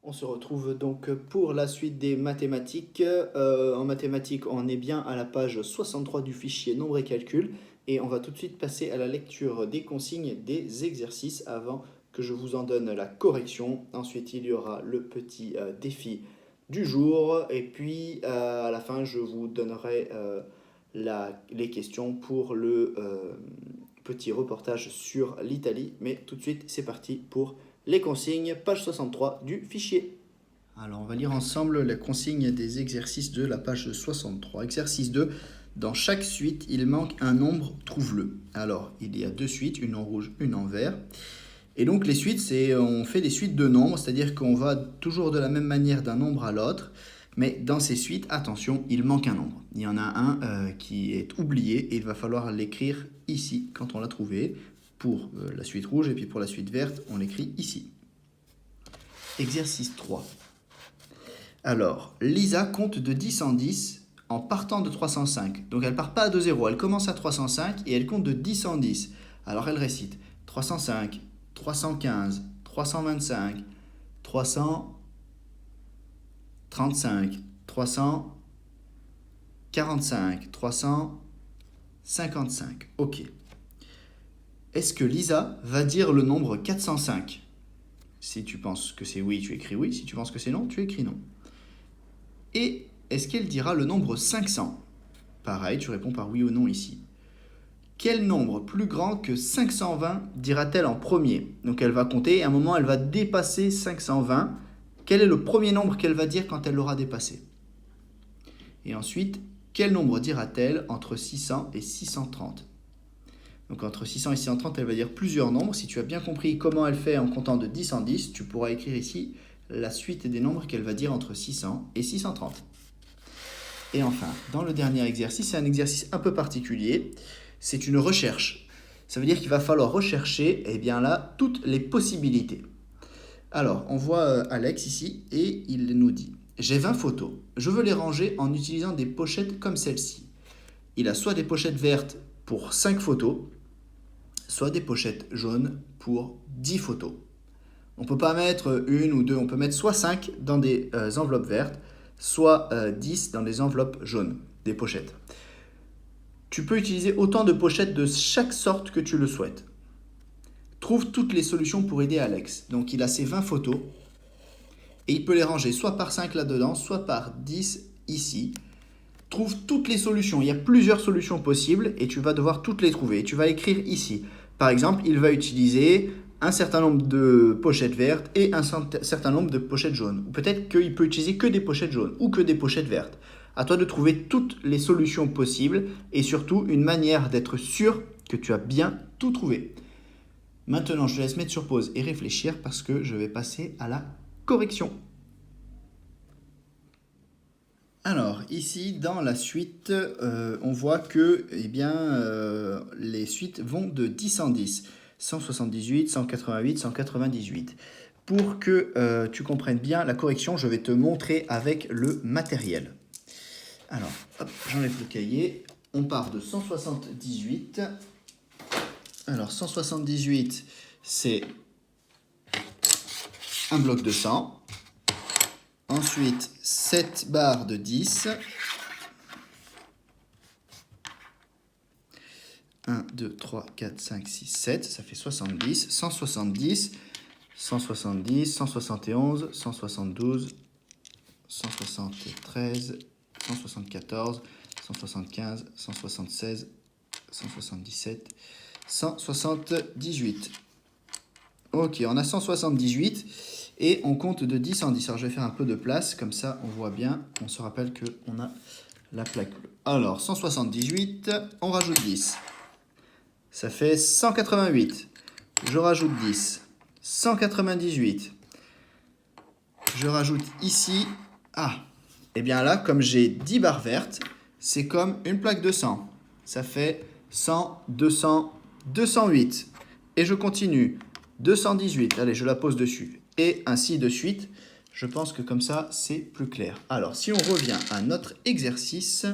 On se retrouve donc pour la suite des mathématiques. En mathématiques, on est bien à la page 63 du fichier Nombres et calculs et on va tout de suite passer à la lecture des consignes des exercices avant que je vous en donne la correction. Ensuite, il y aura le petit défi du jour et puis à la fin, je vous donnerai les questions pour le petit reportage sur l'Italie. Mais tout de suite, c'est parti pour les consignes, page 63 du fichier. Alors, on va lire ensemble la consigne des exercices de la page 63. Exercice 2. Dans chaque suite, il manque un nombre, trouve-le. Alors, il y a deux suites, une en rouge, une en vert. Et donc, les suites, on fait des suites de nombres, c'est-à-dire qu'on va toujours de la même manière d'un nombre à l'autre. Mais dans ces suites, attention, il manque un nombre. Il y en a un qui est oublié et il va falloir l'écrire ici quand on l'a trouvé. Pour la suite rouge et puis pour la suite verte, on l'écrit ici. Exercice 3. Alors, Lisa compte de 10 en 10 en partant de 305. Donc elle ne part pas de 0, elle commence à 305 et elle compte de 10 en 10. Alors elle récite 305, 315, 325, 335, 345, 355. Ok. Est-ce que Lisa va dire le nombre 405 ? Si tu penses que c'est oui, tu écris oui. Si tu penses que c'est non, tu écris non. Et est-ce qu'elle dira le nombre 500 ? Pareil, tu réponds par oui ou non ici. Quel nombre plus grand que 520 dira-t-elle en premier ? Donc elle va compter et à un moment elle va dépasser 520. Quel est le premier nombre qu'elle va dire quand elle l'aura dépassé ? Et ensuite, quel nombre dira-t-elle entre 600 et 630 ? Donc entre 600 et 630, elle va dire plusieurs nombres. Si tu as bien compris comment elle fait en comptant de 10 en 10, tu pourras écrire ici la suite des nombres qu'elle va dire entre 600 et 630. Et enfin, dans le dernier exercice, c'est un exercice un peu particulier. C'est une recherche. Ça veut dire qu'il va falloir rechercher, toutes les possibilités. Alors, on voit Alex ici et il nous dit « J'ai 20 photos. Je veux les ranger en utilisant des pochettes comme celle-ci. » Il a soit des pochettes vertes pour 5 photos, soit des pochettes jaunes pour 10 photos. On ne peut pas mettre une ou deux, on peut mettre soit 5 dans des enveloppes vertes, soit 10 dans des enveloppes jaunes, des pochettes. Tu peux utiliser autant de pochettes de chaque sorte que tu le souhaites. Trouve toutes les solutions pour aider Alex. Donc il a ses 20 photos et il peut les ranger soit par 5 là-dedans, soit par 10 ici. Trouve toutes les solutions. Il y a plusieurs solutions possibles et tu vas devoir toutes les trouver. Tu vas écrire ici. Par exemple, il va utiliser un certain nombre de pochettes vertes et un certain nombre de pochettes jaunes. Ou peut-être qu'il peut utiliser que des pochettes jaunes ou que des pochettes vertes. À toi de trouver toutes les solutions possibles et surtout une manière d'être sûr que tu as bien tout trouvé. Maintenant, je te laisse mettre sur pause et réfléchir parce que je vais passer à la correction. Alors, ici, dans la suite, on voit que les suites vont de 10 en 10. 178, 188, 198. Pour que tu comprennes bien la correction, je vais te montrer avec le matériel. Alors, hop, j'enlève le cahier. On part de 178. Alors, 178, c'est un bloc de 100. Ensuite, 7 barres de 10. 1, 2, 3, 4, 5, 6, 7. Ça fait 70. 170, 170, 171, 172, 173, 174, 175, 176, 177, 178. Ok, on a 178 et on compte de 10 en 10. Alors je vais faire un peu de place, comme ça on voit bien, on se rappelle qu'on a la plaque bleue. Alors 178, on rajoute 10. Ça fait 188. Je rajoute 10. 198. Je rajoute ici. Et bien là, comme j'ai 10 barres vertes, c'est comme une plaque de 100. Ça fait 100, 200, 208. Et je continue. 218. Allez, je la pose dessus. Et ainsi de suite. Je pense que comme ça, c'est plus clair. Alors, si on revient à notre exercice,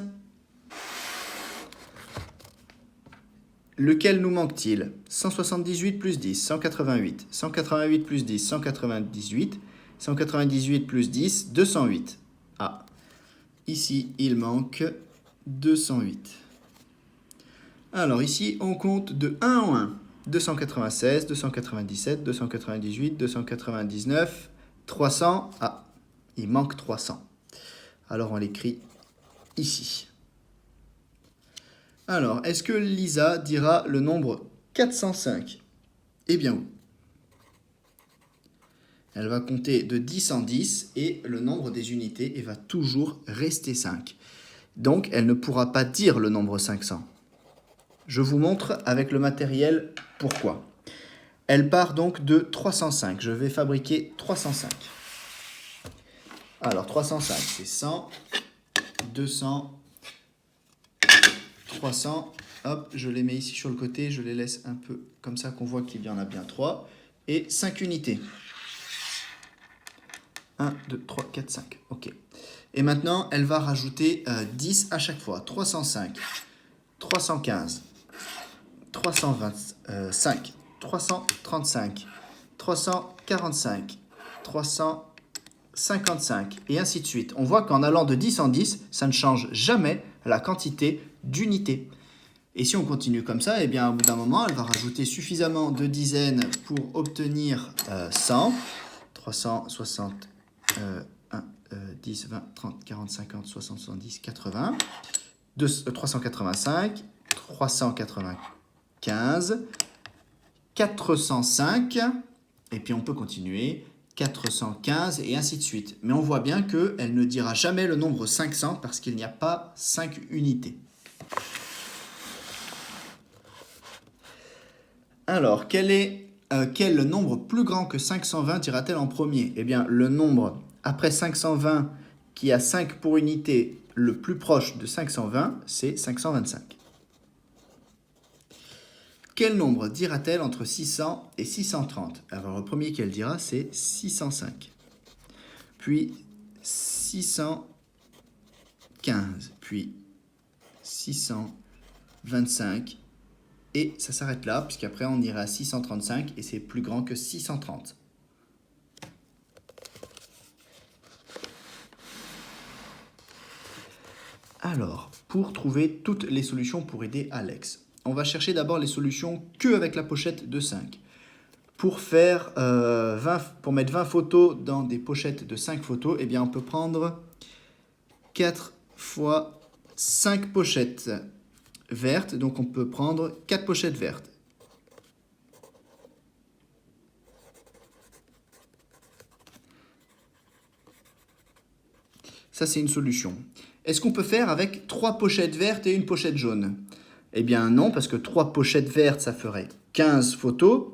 lequel nous manque-t-il ? 178 plus 10, 188. 188 plus 10, 198. 198 plus 10, 208. Ah, ici, il manque 208. Alors ici, on compte de 1 en 1. 296, 297, 298, 299, 300. Ah, il manque 300. Alors on l'écrit ici. Alors, est-ce que Lisa dira le nombre 405? Eh bien oui. Elle va compter de 10 en 10 et le nombre des unités va toujours rester 5. Donc, elle ne pourra pas dire le nombre 500. Je vous montre avec le matériel pourquoi. Elle part donc de 305. Je vais fabriquer 305. Alors, 305, c'est 100, 200, 300. Hop, je les mets ici sur le côté. Je les laisse un peu comme ça qu'on voit qu'il y en a bien 3. Et 5 unités. 1, 2, 3, 4, 5. OK. Et maintenant, elle va rajouter 10 à chaque fois. 305, 315, 325, 335, 345, 355, et ainsi de suite. On voit qu'en allant de 10 en 10, ça ne change jamais la quantité d'unités. Et si on continue comme ça, eh bien, au bout d'un moment, elle va rajouter suffisamment de dizaines pour obtenir 100, 360, 1, 10, 20, 30, 40, 50, 60, 70, 80, 385, 395, 405, et puis on peut continuer, 415 et ainsi de suite. Mais on voit bien qu'elle ne dira jamais le nombre 500 parce qu'il n'y a pas 5 unités. Alors, quel nombre plus grand que 520 dira-t-elle en premier? Eh bien, le nombre après 520 qui a 5 pour unité le plus proche de 520, c'est 525. Quel nombre dira-t-elle entre 600 et 630? Alors, le premier qu'elle dira, c'est 605. Puis 615. Puis 625. Et ça s'arrête là, puisqu'après on ira à 635 et c'est plus grand que 630. Alors, pour trouver toutes les solutions pour aider Alex, on va chercher d'abord les solutions qu'avec la pochette de 5. Pour mettre 20 photos dans des pochettes de 5 photos, eh bien on peut prendre 4 fois 5 pochettes vertes. Donc on peut prendre 4 pochettes vertes. Ça, c'est une solution. Est-ce qu'on peut faire avec 3 pochettes vertes et une pochette jaune? Eh bien non, parce que 3 pochettes vertes, ça ferait 15 photos.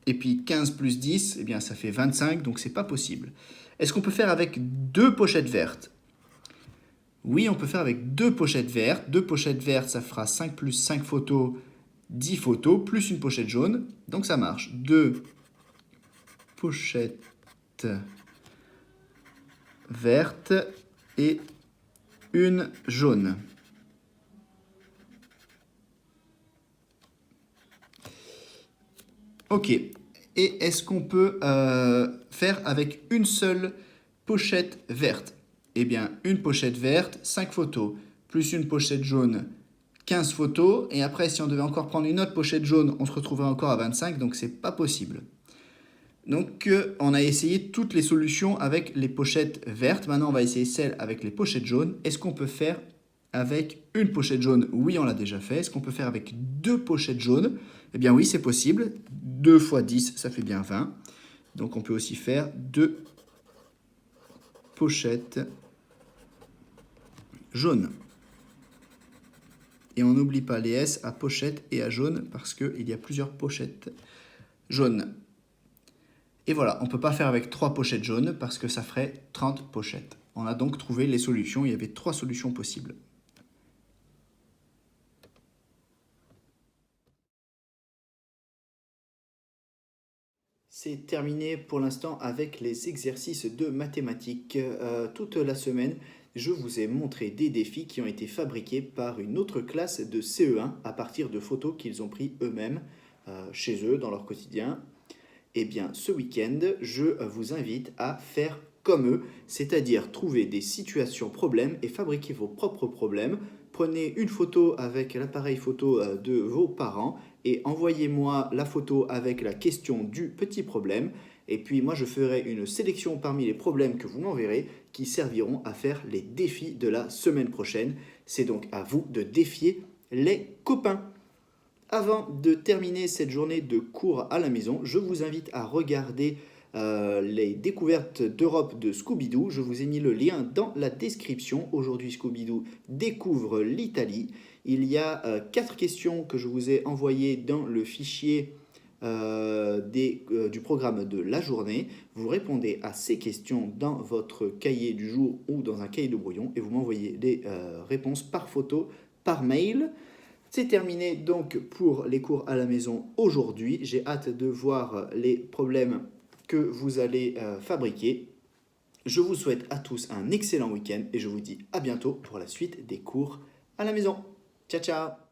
Et puis 15 plus 10, eh bien ça fait 25, donc c'est pas possible. Est-ce qu'on peut faire avec 2 pochettes vertes? Oui, on peut faire avec 2 pochettes vertes. 2 pochettes vertes, ça fera 5 plus 5 photos, 10 photos, plus une pochette jaune. Donc ça marche. 2 pochettes vertes et une jaune. Ok. Et est-ce qu'on peut faire avec une seule pochette verte? Eh bien, une pochette verte, 5 photos, plus une pochette jaune, 15 photos. Et après, si on devait encore prendre une autre pochette jaune, on se retrouverait encore à 25, donc c'est pas possible. Donc, on a essayé toutes les solutions avec les pochettes vertes. Maintenant, on va essayer celle avec les pochettes jaunes. Est-ce qu'on peut faire avec une pochette jaune? Oui, on l'a déjà fait. Est-ce qu'on peut faire avec 2 pochettes jaunes? Eh bien oui, c'est possible. 2 fois 10, ça fait bien 20. Donc, on peut aussi faire 2 pochettes jaunes. Et on n'oublie pas les S à pochette et à jaune parce qu'il y a plusieurs pochettes jaunes. Et voilà, on ne peut pas faire avec 3 pochettes jaunes parce que ça ferait 30 pochettes. On a donc trouvé les solutions. Il y avait 3 solutions possibles. C'est terminé pour l'instant avec les exercices de mathématiques. Toute la semaine, je vous ai montré des défis qui ont été fabriqués par une autre classe de CE1 à partir de photos qu'ils ont pris eux-mêmes chez eux dans leur quotidien. Eh bien, ce week-end, je vous invite à faire comme eux, c'est-à-dire trouver des situations problèmes et fabriquer vos propres problèmes. Prenez une photo avec l'appareil photo de vos parents et envoyez-moi la photo avec la question du petit problème. Et puis moi, je ferai une sélection parmi les problèmes que vous m'enverrez qui serviront à faire les défis de la semaine prochaine. C'est donc à vous de défier les copains. Avant de terminer cette journée de cours à la maison, je vous invite à regarder les découvertes d'Europe de Scooby-Doo. Je vous ai mis le lien dans la description. Aujourd'hui, Scooby-Doo découvre l'Italie. Il y a 4 questions que je vous ai envoyées dans le fichier du programme de la journée. Vous répondez à ces questions dans votre cahier du jour ou dans un cahier de brouillon et vous m'envoyez les réponses par photo, par mail. C'est terminé donc pour les cours à la maison aujourd'hui. J'ai hâte de voir les problèmes que vous allez fabriquer. Je vous souhaite à tous un excellent week-end et je vous dis à bientôt pour la suite des cours à la maison. Ciao ciao!